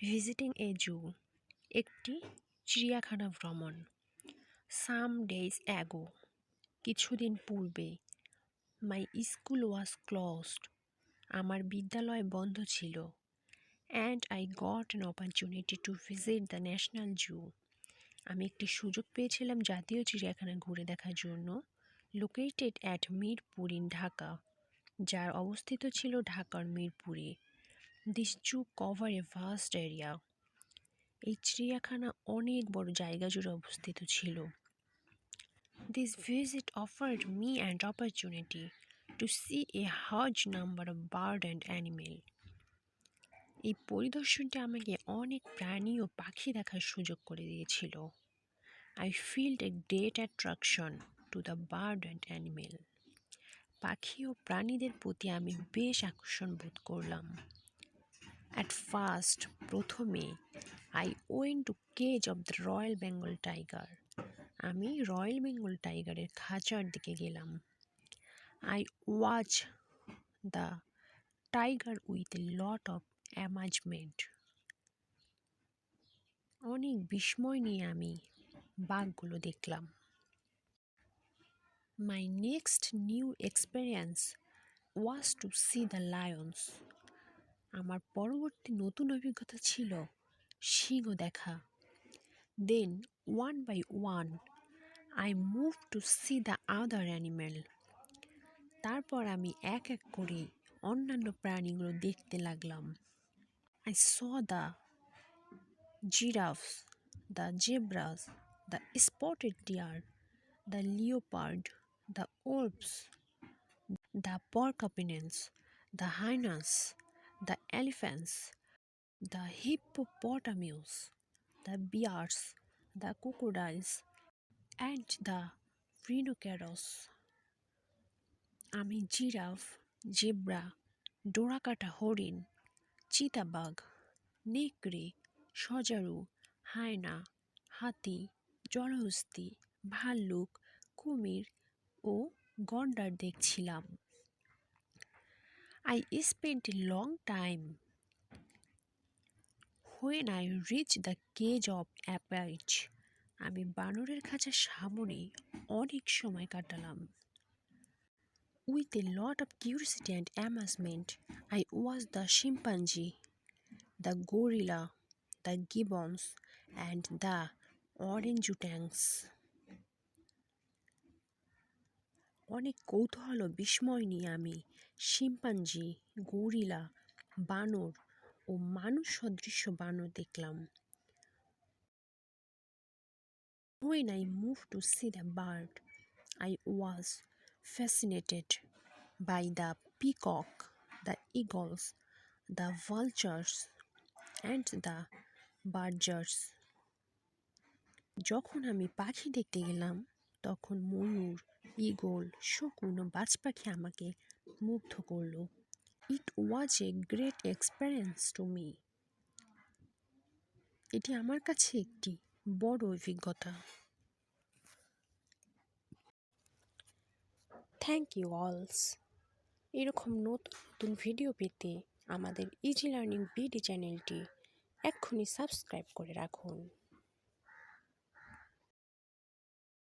Visiting এ জু, একটি চিড়িয়াখানা ভ্রমণ। সাম ডেজ অ্যাগো, কিছুদিন পূর্বে। মাই স্কুল ওয়াজ ক্লোজড, আমার বিদ্যালয় বন্ধ ছিল। And I got an opportunity to visit the national zoo, আমি একটি সুযোগ পেয়েছিলাম জাতীয় চিড়িয়াখানা ঘুরে দেখার জন্য, located at Mirpur in Dhaka, যার অবস্থিত ছিল ঢাকার মিরপুরে। This zoo cover a vast area, এই চিড়িয়াখানা অনেক বড় জায়গা জুড়ে অবস্থিত ছিল। This visit offered me an opportunity to see a huge number of bird and animal, এই পরিদর্শনটি আমাকে অনেক প্রাণী ও পাখি দেখার সুযোগ করে দিয়েছিল। I felt a great attraction to the bird and animal, পাখি ও প্রাণীদের প্রতি আমি বেশ আকর্ষণ বোধ করলাম। At first, প্রথমে I went to cage of the Royal Bengal tiger, আমি রয়্যাল বেঙ্গল টাইগারের খাঁচার দিকে গেলাম। I watched the tiger with a lot of amazement, অনেক বিস্ময় নিয়ে আমি বাঘগুলো দেখলাম। My next new experience was to see the lions, আমার পরবর্তী নতুন অভিজ্ঞতা ছিল সিংহ দেখা। Then one by one I moved to see the other animal, তারপর আমি এক এক করে অন্যান্য প্রাণীগুলো দেখতে লাগলাম। I saw the giraffes, the zebras, the spotted deer, the leopard, the wolves, the porcupines, the hyenas, the elephants, the hippopotamus, the bears, the crocodiles, and the rhinoceros. আমি জিরাফ, জেব্রা, ডোরাকাটা হরিণ, চিতাবাঘ, নেকড়ে, সজারু, হায়না, হাতি, জলহস্তী, ভাল্লুক, কুমির ও গন্ডার দেখছিলাম। I spent a long time. When I reached the cage of apache, আমি বানরের খাঁচার সামনে অনেক সময় কাটালাম। With a lot of curiosity and amazement, I watched the chimpanzee, the gorilla, the gibbons, and the orangutans. অনেক কৌতূহল ও বিস্ময় নিয়ে আমি শিম্পাঞ্জি, গরিলা, বানর ও মানুষ সদৃশ্য বানর দেখলাম। When I moved to see the bird, I was fascinated by the peacock, the eagles, the vultures, and the badgers. যখন আমি পাখি দেখতে গেলাম তখন ময়ূর, ঈগল, শকুন ও বাজ পাখি আমাকে মুগ্ধ করল। It was a great experience to me. এটি আমার কাছে একটি বড় অভিজ্ঞতা। থ্যাংক ইউ অলস। এরকম নতুন নতুন ভিডিও পেতে আমাদের ইজি লার্নিং বিডি চ্যানেলটি এক্ষুনি সাবস্ক্রাইব করে রাখুন।